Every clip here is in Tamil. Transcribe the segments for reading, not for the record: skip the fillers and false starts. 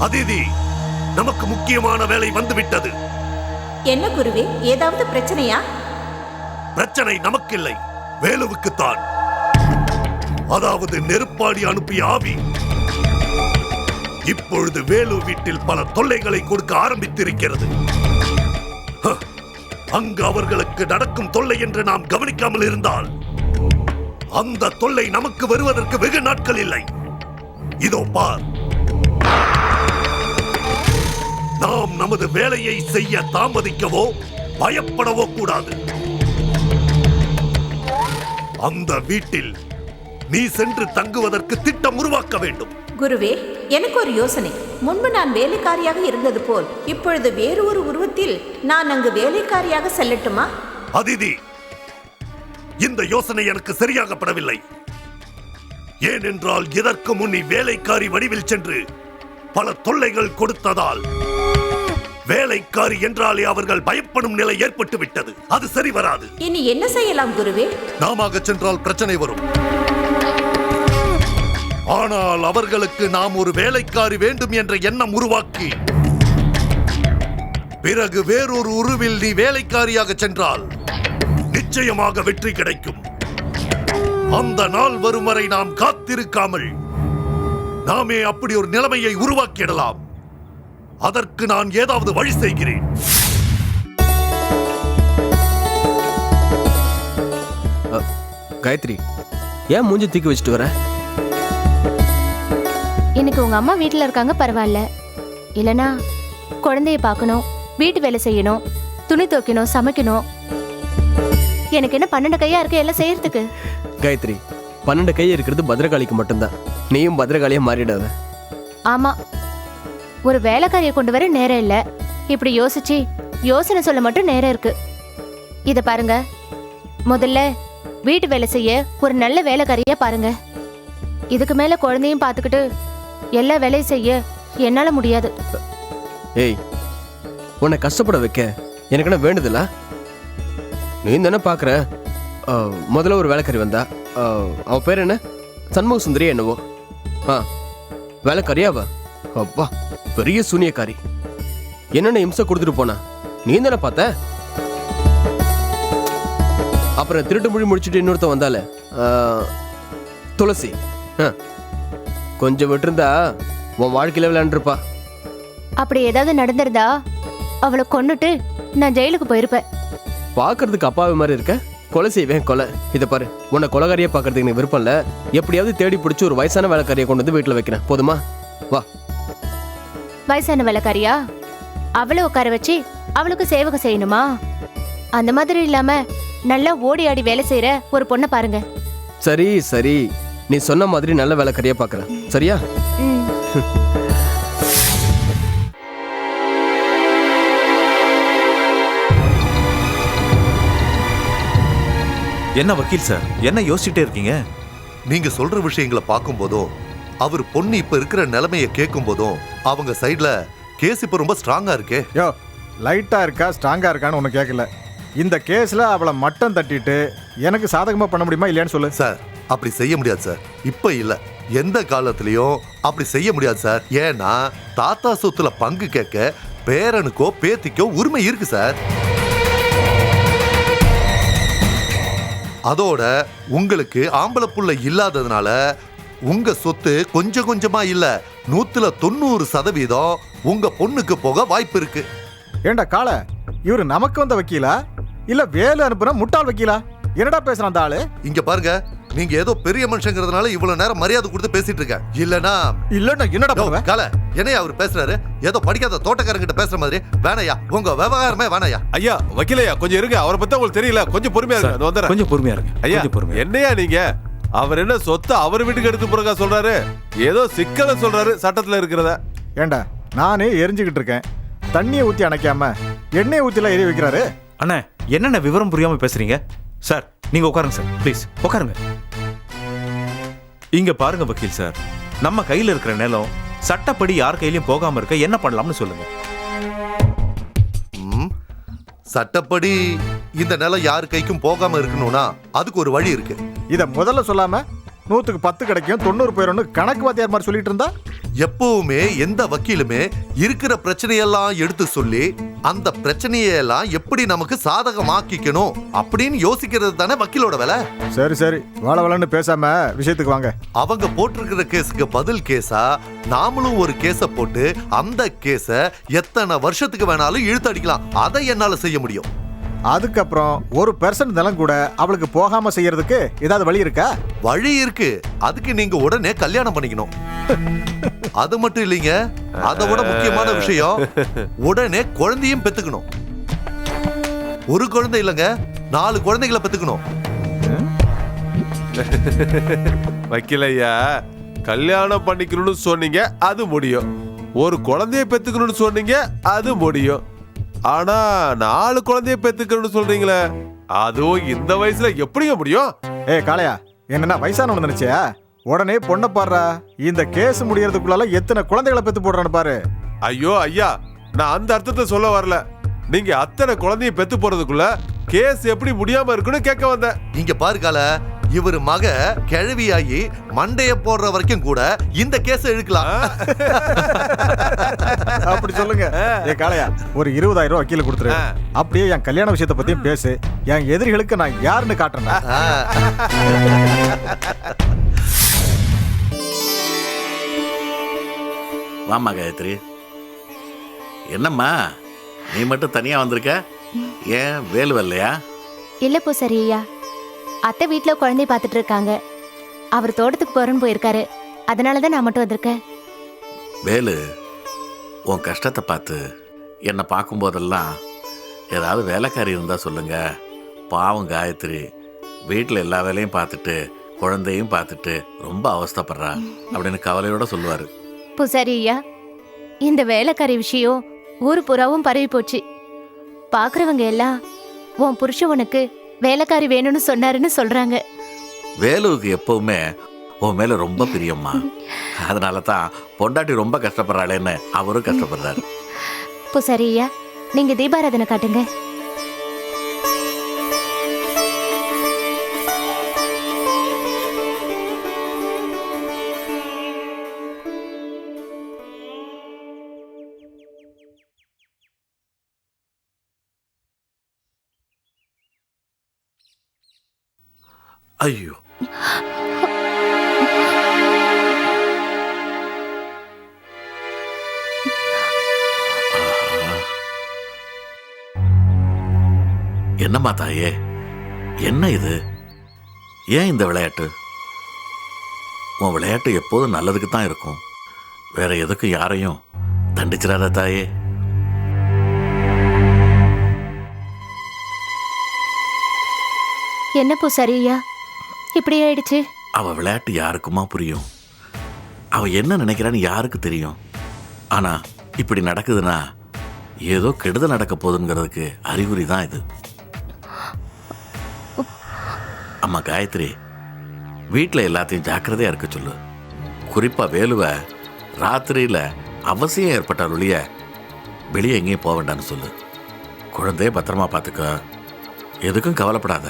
அதிதி, நமக்கு முக்கியமான வேலை வந்துவிட்டது. என்ன குருவே, ஏதாவது பிரச்சனையா? பிரச்சனை நமக்கில்லை, வேலுவுக்குத்தான். அதாவது நெருப்பாடி அனுப்பிய ஆவி இப்பொழுது வேலு வீட்டில் பல தொல்லைகளை கொடுக்க ஆரம்பித்திருக்கிறது. அங்கு அவர்களுக்கு நடக்கும் தொல்லை என்று நாம் கவனிக்காமல் இருந்தால் அந்த தொல்லை நமக்கு வருவதற்கு வெகு நாட்கள் இல்லை. இதோ பார், நாம் நமது வேலையை செய்ய தாமதிக்கவோ பயப்படவோ கூடாது. அந்த வீட்டில் நீ சென்று தங்குவதற்கு திட்டம் உருவாக்க வேண்டும். குருவே, எனக்கு ஒரு யோசனை. முன்பு நான் வேலைக்காரியாக இருந்தது போல் இப்பொழுது வேறு ஒரு உருவத்தில் நான் அங்கு வேலைக்காரியாக செல்லட்டுமா? அதிதி, இந்த யோசனை எனக்கு சரியாக படவில்லை. ஏனென்றால் இதற்கு முன் நீ வேலைக்காரி வடிவில் சென்று பல தொல்லைகள் கொடுத்ததால் வேலைக்காரி என்றாலே அவர்கள் பயப்படும் நிலை ஏற்பட்டு விட்டது. அது சரி வராது. இனி என்ன செய்யலாம் குருவே? நாம சென்றால் பிரச்சனை வரும். ஆனால் அவர்களுக்கு நாம் ஒரு வேலைக்காரி வேண்டும் என்ற எண்ணம் உருவாக்கி பிறகு வேறொரு உருவில் நீ வேலைக்காரியாக சென்றால் நிச்சயமாக வெற்றி கிடைக்கும். அந்த நாள் வரும் வரை நாம் காத்திருக்காமல் நாமே அப்படி ஒரு நிலைமையை உருவாக்கிடலாம். அதற்கு நான் ஏதாவது வழி செய்கிறேன். காயத்ரி, ஏன் மூஞ்சி தூக்கி வச்சுட்டு வர? எனக்கு உங்க அம்மா வீட்டுல இருக்காங்க, பரவாயில்ல. இல்லனா குழந்தைய பார்க்கணும், வீட்டு வேலை செய்யணும், துணி துவைக்கணும், சமைக்கணும். எனக்கு என்ன 12 கையா இருக்கு எல்லாம் செய்யறதுக்கு? காயத்ரி, 12 கை இருக்கிறது பத்ரகாளிக்கு மட்டும்தான். நீயும் பத்ரகாளியா மாறிடாத. ஆமா, ஒரு வேலைக்காரியை கொண்டு வர நேரம் இல்ல. இப்படி யோசிச்சு யோசனை சொல்ல மட்டும் நேரம் இருக்கு. இத பாருங்க, முதல்ல வீட்டு வேலை செய்ய ஒரு நல்ல வேலைக்காரியா பாருங்க. இதுக்கு மேல குழந்தையும் பார்த்துக்கிட்டு எல்லா வேலையும் செய்ய என்னால முடியாது. ஏய், உன்னை கஷ்டப்பட வைக்க எனக்கு என்ன வேண்டுதில்ல? நீ தானே பாக்குற. முதல்ல ஒரு வேலைக்காரி வந்தா, அவ பேர் என்ன, சண்முக சுந்தரி என்னவோ. வேலைக்காரியாவா? அப்பா, பெரிய சூனியக்காரி. என்னென்ன இம்சை கொடுத்துட்டு போனா நீ தானே பார்த்த. அப்புறம் திருட்டு மொழி முடிச்சுட்டு இன்னொருத்த வந்தால, துளசி. கொஞ்சம் விட்டுருந்தா உன் வாழ்க்கையில விளையாண்டுருப்பா. அப்படி ஏதாவது நடந்திருந்தா அவளை கொன்னுட்டு நான் ஜெயிலுக்கு போயிருப்பேன். பாக்குறதுக்கு அப்பாவி மாதிரி இருக்க, கொலை செய்வேன் கொலை. இதை பாரு, உன்னை கொலைகாரியா பாக்குறதுக்கு எனக்கு விருப்பம் இல்ல. எப்படியாவது தேடி பிடிச்சி ஒரு வயசான வேலைக்காரியை கொண்டு வந்து வீட்டுல வைக்கிறேன், போதுமா? வா. வயசான வேலைக்காரியா? அவளை உட்கார வச்சு அவளுக்கு சேவகம் செய்யணுமா? அந்த மாதிரி இல்லாம நல்லா ஓடி ஆடி வேலை செய்யற ஒரு பொண்ணை பாருங்க. சரி சரி, நீ சொன்ன மாதிரி நல்ல வேலைக்காரியா பாக்குறேன், சரியா? என்ன வக்கீல் சார், என்ன யோசிச்சுட்டே இருக்கீங்க? நீங்க சொல்ற விஷயங்களை பார்க்கும் போதும் அவர் பொண்ணு இப்ப இருக்கிற நிலைமையை கேட்கும் போதும் அவங்க சைட்ல கேஸ் இப்ப ரொம்ப ஸ்ட்ராங்கா இருக்கே. யோ, லைட்டா இருக்கா ஸ்ட்ராங்கா இருக்கான்னு ஒண்ணு கேட்கல. இந்த கேஸ்ல அவளை மட்டம் தட்டிட்டு எனக்கு சாதகமா பண்ண முடியுமா இல்லையான்னு சொல்லு. சார், அப்படி செய்ய முடியாது சார். இப்ப இல்ல, எந்த காலத்திலயும் அப்படி செய்ய முடியாது சார். ஏன்னா தாத்தா சொத்துல பங்கு கேட்க பேரனுக்கோ பேத்திக்கோ உரிமை இருக்கு சார். அதோட உங்களுக்கு ஆம்பளை புள்ள இல்லாததுனால உங்க சொத்து கொஞ்சம் கொஞ்சமா இல்ல 190% உங்க பொண்ணுக்கு போக வாய்ப்பு இருக்கு. ஏண்டா கால, இவரு நமக்கு வந்த வக்கீலா இல்ல வேலு அனுப்புன முட்டாள் வக்கீலா? என்னடா பேசுறான் அந்த ஆளு? இங்க பாருங்க, நீங்க ஏதோ பெரிய மனுஷங்கிறதுனால இவ்வளவு நேரம் மரியாதை கொடுத்து பேசிட்டு இருக்கேன். இல்லனா என்னடா பண்ணுவேன்? கால, என்னையா அவர் பேசுறாரு? ஏதோ படிக்காத தோட்டக்காரங்கிட்ட பேசுற மாதிரி. வேணையா, உங்க விவகாரமே வேணையா. ஐயா, வக்கீலையா கொஞ்சம் இருங்க. அவரை பத்தி உங்களுக்கு தெரியல, கொஞ்சம் பொறுமையா இருங்க. கொஞ்சம் பொறுமையா இருங்க ஐயா. என்னையா நீங்க, அவர் என்ன சொத்தை அவர் வீட்டுக்கு எடுத்து போறதா சொல்றாரு? ஏதோ சிக்கலை சொல்றாரு சட்டத்துல இருக்கிறத. ஏண்டா, நானே எரிஞ்சுக்கிட்டு இருக்கேன், தண்ணியை ஊத்தி அணைக்காம எண்ணெயை ஊத்திலாம் எரிய வைக்கிறாரு. அண்ணா, என்னென்ன விவரம் புரியாம பேசுறீங்க? சார், நீங்க உட்காருங்க சார், ப்ளீஸ் உட்காருங்க. இங்க பாருங்க வக்கீல் சார், நம்ம கையில இருக்கிற நிலம் சட்டப்படி யார் கையிலயும் போகாம இருக்க என்ன பண்ணலாம்னு சொல்லுங்க. சட்டப்படி இந்த நிலம் யார் கைக்கும் போகாம இருக்கணும்னா அதுக்கு ஒரு வழி இருக்கு. இத முதல்ல சொல்லாம 100க்கு 10 கிடைக்கும் 90 போயிடும்னு கணக்கு வாத்தியார் மாதிரி சொல்லிட்டு இருந்தா எப்பவுமே எந்த வக்கீலுமே இருக்கிற பிரச்சனையெல்லாம் எடுத்து சொல்லி அந்த பிரச்சனையெல்லாம் எப்படி நமக்கு சாதகமாக்கிக்கணும் அப்படின்னு யோசிக்கிறது தானே வக்கீலோட வேலை. சரி சரி வளவளன்னு பேசாம விஷயத்துக்கு வாங்க. அவங்க போட்டிருக்கிற கேஸுக்கு பதில் கேஸா நாமளும் ஒரு கேஸ போட்டு அந்த கேஸ எத்தனை வருஷத்துக்கு வேணாலும் இழுத்து அடிக்கலாம். அதை என்னால செய்ய முடியும். அதுக்கப்புறம் 1% நிலம் கூட அவளுக்கு போகாம செய்யறதுக்கு ஏதாவது வழி இருக்கா? வழி இருக்கு. அதுக்கு நீங்க உடனே கல்யாணம் பண்ணிக்கணும். அது மட்டும் இல்லைங்க, அதை விட முக்கியமான விஷயம் உடனே குழந்தையும் பெத்துக்கணும். ஒரு குழந்தை இல்லைங்க, 4 குழந்தைகளை பெத்துக்கணும். வக்கீலையா, கல்யாணம் பண்ணிக்கணும்னு சொன்னீங்க, அது முடியும். ஒரு குழந்தைய பெத்துக்கணும்னு சொன்னீங்க, அது முடியும். ஆனா 4 குழந்தைய பெத்துக்கணும்னு சொல்றீங்களே, அதுவும் இந்த வயசுல எப்படிங்க முடியும்? காளையா, என்னன்னா வயசானவனு நினைச்சியா? உடனே பொண்ணை பாடுறா. இந்த கேஸ் முடியறதுக்குள்ள எத்தனை குழந்தைகளை பெத்து போடுறான்னு பாரு. ஐயோ ஐயா, நான் அந்த அர்த்தத்தை சொல்ல வரல. நீங்க அத்தனை குழந்தைய பெத்து போறதுக்குள்ள கேஸ் எப்படி முடியாம இருக்குன்னு கேட்க வந்தேன். இங்க பாருக்கால, இவர் மக கிழவியாகி மண்டைய போடுற வரைக்கும் கூட இந்த கேஸ் இழுக்கலாம். அப்படி சொல்லுங்க. காளையா, ஒரு 20,000 ரூபாய் வக்கீல கொடுத்துரு. அப்படியே என் கல்யாண விஷயத்தை பத்தியும் பேசு. என் எதிரிகளுக்கு நான் யாருன்னு காட்டுறேன். வாம்மா காயத்ரி. என்னம்மா நீ மட்டும் தனியா வந்திருக்க? ஏன் வேலு வரலையா? இல்ல பூசாரி ஐயா, அத்தை வீட்டுல குழந்தைய பார்த்துட்டு இருக்காங்க. அவர் தோட்டத்துக்கு போறேன்னு போயிருக்காரு. அதனாலதான் நான் மட்டும் வந்திருக்கேன். வேலு, உன் கஷ்டத்தை பார்த்து என்னை பார்க்கும்போதெல்லாம் ஏதாவது வேலைக்காரி இருந்தா சொல்லுங்க. பாவம் காயத்ரி வீட்டில் எல்லா வேலையும் பார்த்துட்டு குழந்தையும் பார்த்துட்டு ரொம்ப அவஸ்தைப்படுறா அப்படின்னு கவலையோட சொல்லுவாரு. பூசாரி ஐயா, இந்த வேலைக்காரி விஷயம் ஊரு புறாவும் பரவி போச்சு. பாக்குறவங்க எல்லாம் உன் புருஷன் உனக்கு வேலைக்காரி வேணும்னு சொன்னாருன்னு சொல்றாங்க. வேலுவுக்கு எப்பவுமே உன் மேல ரொம்ப பிரியம்மா. அதனால தான் பொண்டாட்டி ரொம்ப கஷ்டப்படுறாளேன்னு அவரும் கஷ்டப்படுறாரு. பூசாரி ஐயா, நீங்க தீபாராதனை காட்டுங்க. ஐயோ, என்னம்மா தாயே, என்ன இது? ஏன் இந்த விளையாட்டு? உன் விளையாட்டு எப்போதும் நல்லதுக்கு தான் இருக்கும். வேற எதுக்கும் யாரையும் தண்டிச்சிடாத தாயே. என்ன பூசாரி ஐயா இப்படி ஆயிடுச்சு? அவ விளையாட்டு யாருக்குமா புரியும்? அவ என்ன நினைக்கிறான்னு யாருக்கு தெரியும்? ஆனா இப்படி நடக்குதுன்னா ஏதோ கெடுதல் நடக்க போகுதுங்கிறதுக்கு அறிகுறி தான் இது. அம்மா காயத்ரி, வீட்டில் எல்லாத்தையும் ஜாக்கிரதையா இருக்க சொல்லு. குறிப்பா வேலுவை ராத்திரியில அவசியம் ஏற்பட்டால் ஒழிய வெளியே எங்கேயும் போக வேண்டாம்னு சொல்லு. குழந்தைய பத்திரமா பார்த்துக்க. எதுக்கும் கவலைப்படாத.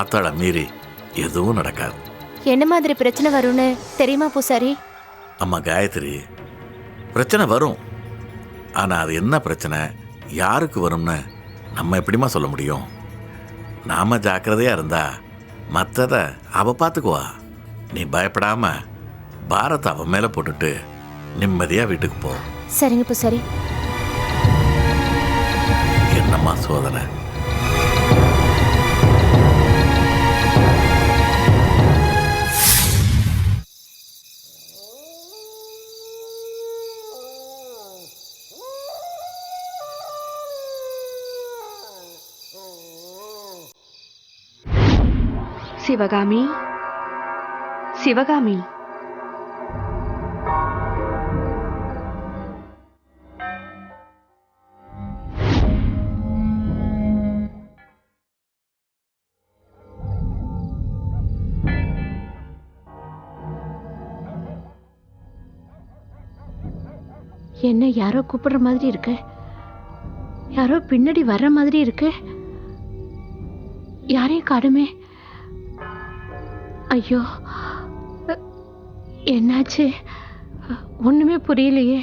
ஆத்தாள மீறி எதுவும் நடக்காது. என்ன மாதிரி பிரச்சனை வரும்னு தெரியுமா பூசாரி? அம்மா காயத்ரி, பிரச்சனை வரும். ஆனா அது என்ன பிரச்சனை, யாருக்கு வரும்னு நம்ம எப்படிமா சொல்ல முடியும்? நாம ஜாக்கிரதையா இருந்தா மற்றதை அவ பார்த்துக்குவா. நீ பயப்படாம பாரத்தை அவ மேல போட்டுட்டு நிம்மதியா வீட்டுக்கு போ. சரிங்க பூசாரி. என்னம்மா சோதனை? சிவகாமி, சிவகாமி, என்ன யாரோ கூப்பிடுற மாதிரி இருக்கு. யாரோ பின்னாடி வர்ற மாதிரி இருக்கு. யாரையும் காணுமே. ஐயோ, என்னாச்சு? ஒண்ணுமே புரியலையே.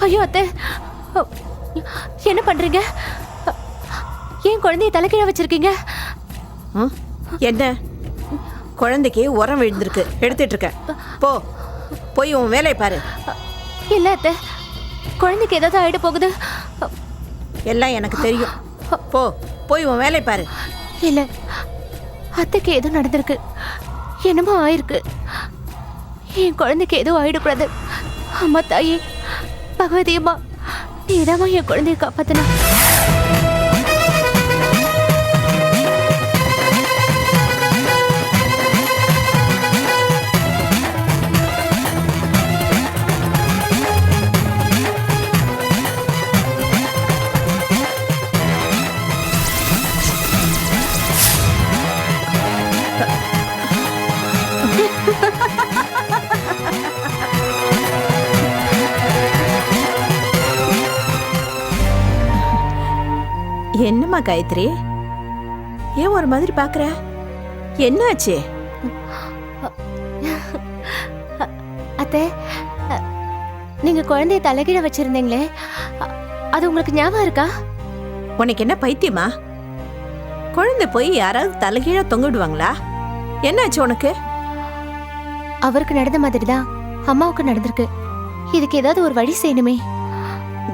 ஐயோ அத்தை, என்ன பண்றீங்க? ஏன் குழந்தைய தலைக்கீழ வச்சிருக்கீங்க? என்ன? குழந்தைக்கு உரம் விழுந்திருக்கு, எடுத்துட்டு இருக்க. போ, போய் உன் வேலையை பாரு. இல்ல அத்தை, குழந்தைக்கு ஏதாவது ஆயிட போகுது. எல்லாம் எனக்கு தெரியும். போ, போய் உன் வேலையை பாரு. இல்ல, அத்தைக்கு ஏதோ நடந்திருக்கு, என்னமோ ஆயிருக்கு. என் குழந்தைக்கு ஏதோ ஆயிடக்கூடாது. அம்மா தாயே, பகவதி அம்மா, நீதாம்மா என் குழந்தைய காப்பாத்தணும். என்னம்மா காயத்ரி, ஏன் ஒரு மாதிரி பாக்குற? என்னாச்சு? அத்தை, நீங்க குழந்தைய தலைகீழ வச்சிருந்தீங்களே, அது உங்களுக்கு ஞாபகம் இருக்கா? உனக்கு என்ன பைத்தியமா? குழந்தை போய் யாராவது தலைகீழ தொங்க விடுவாங்களா? என்னாச்சு உனக்கு? அவருக்கு நடந்த மாதிரி தான் அம்மாவுக்கு நடந்திருக்கு. இதுக்கு ஏதாவது ஒரு வழி செய்யணுமே.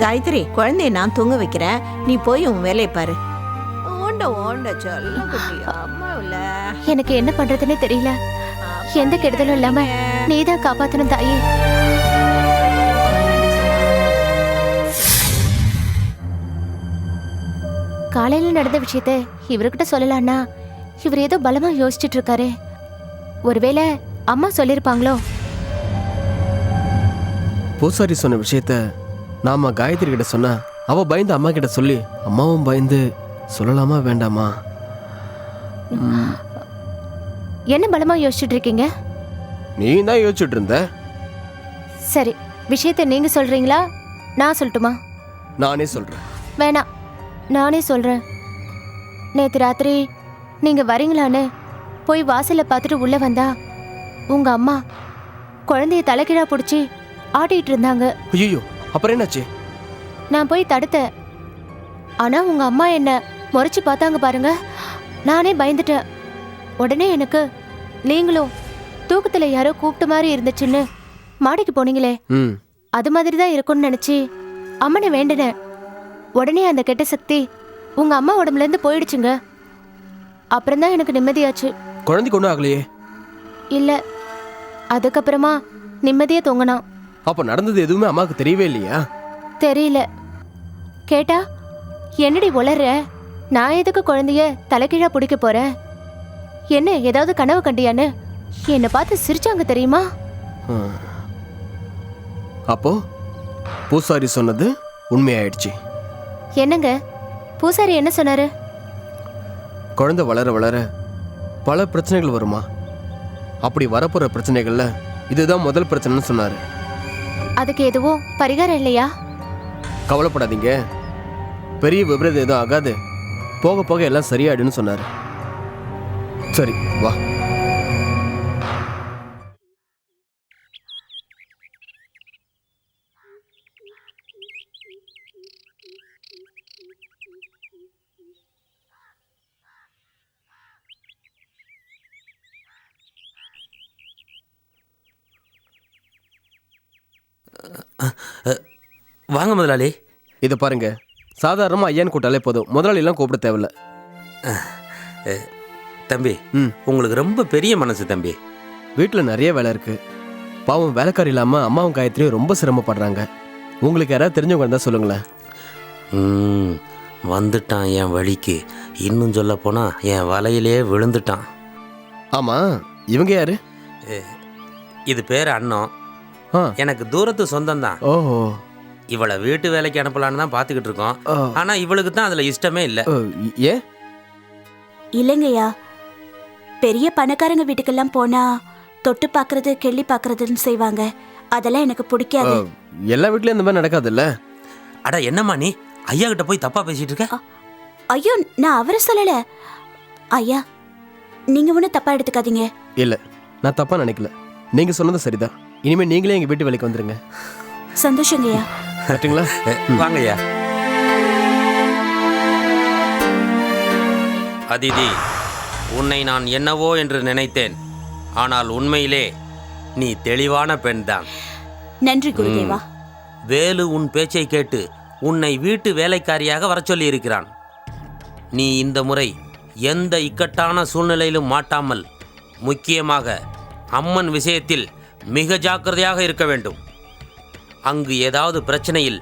காயத்ரி, குழந்தைய நான் தூங்க வைக்கிறேன், நீ போய் உன் வேலையை பாரு. ஓண்ட ஓண்ட சொல்ல குட்டி, அம்மா இல்ல. எனக்கு என்ன பண்றதுன்னே தெரியல. எந்த கெடுதலும் இல்லாம நீதான் காப்பாத்தணும் தாயே. காலையில நடந்த விஷயத்த இவர்கிட்ட சொல்லலான்னா இவர் ஏதோ பலமா யோசிச்சுட்டு இருக்காரு. ஒருவேளை அம்மா சொல்லிருப்பாங்களோ? பூசாரி சொன்ன விஷயத்த நாம காயத்ரி கிட்ட சொன்னா அவ பயந்து அம்மா கிட்ட சொல்லி அம்மாவும் பயந்து சொல்லலாமா வேண்டாமா? என்ன பலமா யோசிச்சுட்டு இருக்கீங்க? நீ தான் யோசிச்சுட்டு இருந்த. சரி, விஷயத்த நீங்க சொல்றீங்களா, நான் சொல்லட்டுமா? நானே சொல்றேன். வேணாம், நானே சொல்றேன். நேத்து ராத்திரி நீங்க வரீங்களான்னு போய் வாசல்ல பார்த்துட்டு உள்ள வந்தா உங்க அம்மா குழந்தைய தலைகீழா பிடிச்சி ஆட்டிட்டு இருந்தாங்க. ஐயோ, அப்புறம் என்னாச்சு? நான் போய் தடுத்தேன். ஆனா உங்க அம்மா என்ன முறைச்சு பார்த்தாங்க பாருங்க. நானே பயந்துட்டேன். உடனே எனக்கு நீங்களும் தூக்கத்துல யாரோ கூப்பிட்ட மாதிரி இருந்துச்சுன்னு மாடிக்கு போனீங்களே, அது மாதிரி தான் இருக்கும்னு நினைச்சு அம்மனை வேண்டினேன். உடனே அந்த கெட்ட சக்தி உங்க அம்மா உடம்புல இருந்து போயிடுச்சுங்க. அப்புறம் தான் எனக்கு நிம்மதியாச்சு. குழந்தைக்கு ஒன்றும் ஆகலையே? இல்ல, அதுக்கப்புறமா நிம்மதியா தூங்கினான். அப்ப நடந்தது எதுவுமே அம்மாவுக்கு தெரியவே இல்லையா? தெரியல. கேட்டா என்னடி உளற, நான் எதுக்கு குழந்தைய தலைகீழா பிடிக்க போறேன், என்ன ஏதாவது கனவு கண்டியான்னு என்னை பார்த்து சிரிச்சாங்க தெரியுமா? அப்போ பூசாரி சொன்னது உண்மையாயிடுச்சு. என்னங்க பூசாரி என்ன சொன்னாரு? குழந்தை வளர வளர பல பிரச்சனைகள் வருமா, அப்படி வரப்போற பிரச்சனைகள்ல இதுதான் முதல் பிரச்சனைன்னு சொன்னாரு. அதுக்கு எதுவும் பரிகாரம் இல்லையா? கவலைப்படாதீங்க, பெரிய விபரீதம் எதுவும் ஆகாது, போக போக எல்லாம் சரியாயிடுன்னு சொன்னாரு. சரி வா. வாங்க முதலாளி. இதை பாருங்க, சாதாரணமாக ஐயான்னு கூட்டாலே போதும், முதலாளிலாம் கூப்பிட தேவையில்ல. தம்பி, உங்களுக்கு ரொம்ப பெரிய மனசு தம்பி. வீட்டில் நிறைய வேலை இருக்கு. பாவம் வேலைக்காரி இல்லாமல் அம்மாவும் காயத்ரியும் ரொம்ப சிரமப்படுறாங்க. உங்களுக்கு யாராவது தெரிஞ்சவங்க இருந்தால் சொல்லுங்களேன். வந்துட்டான் என் வழிக்கு. இன்னும் சொல்ல போனா என் வலையிலே விழுந்துட்டான். ஆமாம், இவங்க யாரு? இது பேர் அண்ணன். எனக்கு தூரத்து சொந்தம் தான். ஓஹோ. இவளை வீட்டு வேலைக்கு அனுப்பலான்னு தான் பார்த்துக்கிட்டு இருக்கோம். ஆனா இவளுக்கு தான் அதுல இஷ்டமே இல்லை. ஏன்? இல்லைங்கய்யா, பெரிய பணக்காரங்க வீட்டுக்கெல்லாம் போனா தொட்டு பார்க்கறது கெள்ளி பார்க்கறதுன்னு செய்வாங்க. அதெல்லாம் எனக்கு பிடிக்காது. எல்லா வீட்லயும் இந்த மாதிரி நடக்காதுல்ல. அட என்னம்மா நீ ஐயா கிட்ட போய் தப்பா பேசிட்டு இருக்க? ஐயோ, நான் அவரை சொல்லல. ஐயா, நீங்க ஒன்றும் தப்பா எடுத்துக்காதீங்க. இல்ல, நான் தப்பா நினைக்கல. நீங்க சொன்னது சரிதான். இனிமே நீங்களே எங்க வீட்டு வேலைக்கு வந்துருங்க. சந்தோஷங்கய்யா. கரெக்டுங்களா? வாங்கய்யா. அதிதி, உன்னை நான் என்னவோ என்று நினைத்தேன். ஆனால் உண்மையிலே நீ தெளிவான பெண்தான். நன்றி குருதேவா. வேலு உன் பேச்சை கேட்டு உன்னை வீட்டு வேலைக்காரியாக வரச் சொல்லி இருக்கிறான். நீ இந்த முறை எந்த இக்கட்டான சூழ்நிலையிலும் மாட்டாமல், முக்கியமாக அம்மன் விஷயத்தில் மிக ஜாக்கிரதையாக இருக்க வேண்டும். அங்கு ஏதாவது பிரச்சனையில்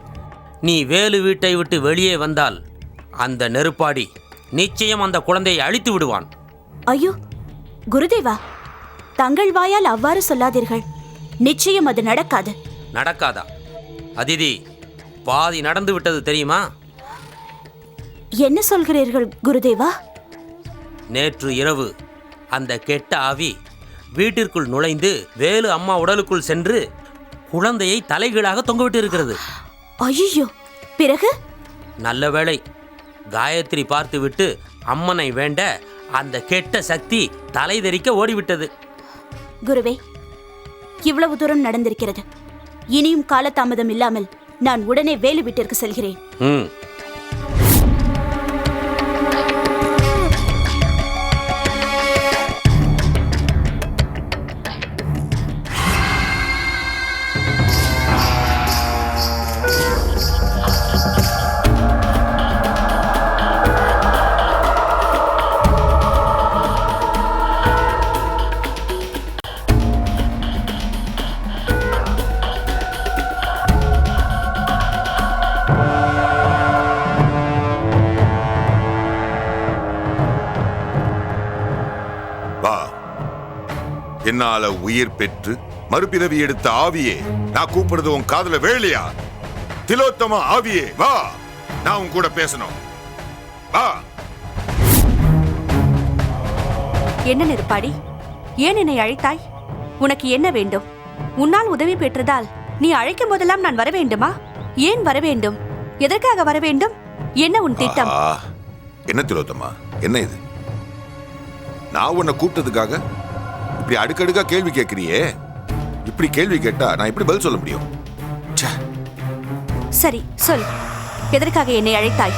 நீ வேலு வீட்டை விட்டு வெளியே வந்தால் அந்த நெருப்பாடி நிச்சயம் அந்த குழந்தையை அழித்து விடுவான். ஐயோ குருதேவா, தங்கள் வாயால் அவ்வாறு சொல்லாதீர்கள். நிச்சயம் அது நடக்காது. நடக்காதா? அதிதி, பாதி நடந்து விட்டது தெரியுமா? என்ன சொல்கிறீர்கள் குருதேவா? நேற்று இரவு அந்த கெட்ட ஆவி வீட்டிற்குள் நுழைந்து வேலு அம்மா உடலுக்குள் சென்று குழந்தையை தலைகீழாக தொங்கவிட்டு இருக்கிறது. ஐயோ, பிறகு? நல்ல வேளை, காயத்ரி பார்த்துவிட்டு அம்மனை வேண்ட அந்த கெட்ட சக்தி தலை தெறிக்க ஓடிவிட்டது. குருவே, இவ்வளவு தூரம் நடந்திருக்கிறது. இனியும் காலதாமதம் இல்லாமல் நான் உடனே வேலு வீட்டிற்கு செல்கிறேன். என்னால உயிர் பெற்று மறுபிறவி எடுத்த ஆவியே, நான் கூப்பிடுறது உன் காதுல வேலையா? திலோத்தம ஆவியே வா, நான் உன் கூட பேசணும். வா. என்ன நெருப்பாடி, ஏன் என்னை அழைத்தாய்? உனக்கு என்ன வேண்டும்? உன்னால் உதவி பெற்றதால் நீ அழைக்கும் போதெல்லாம் நான் வர வேண்டுமா? ஏன் வர வேண்டும்? எதற்காக வர வேண்டும்? என்ன உன் திட்டம்? என்ன திலோத்தமா, என்ன இது? நான் உன்னை கூப்பிட்டதுக்காக இப்படி அடுக்கடுக்கா கேள்வி கேட்கிறியே. இப்படி கேள்வி கேட்டா நான் எப்படி பதில் சொல்ல முடியும்? சரி சொல், எதற்காக என்னை அழைத்தாய்?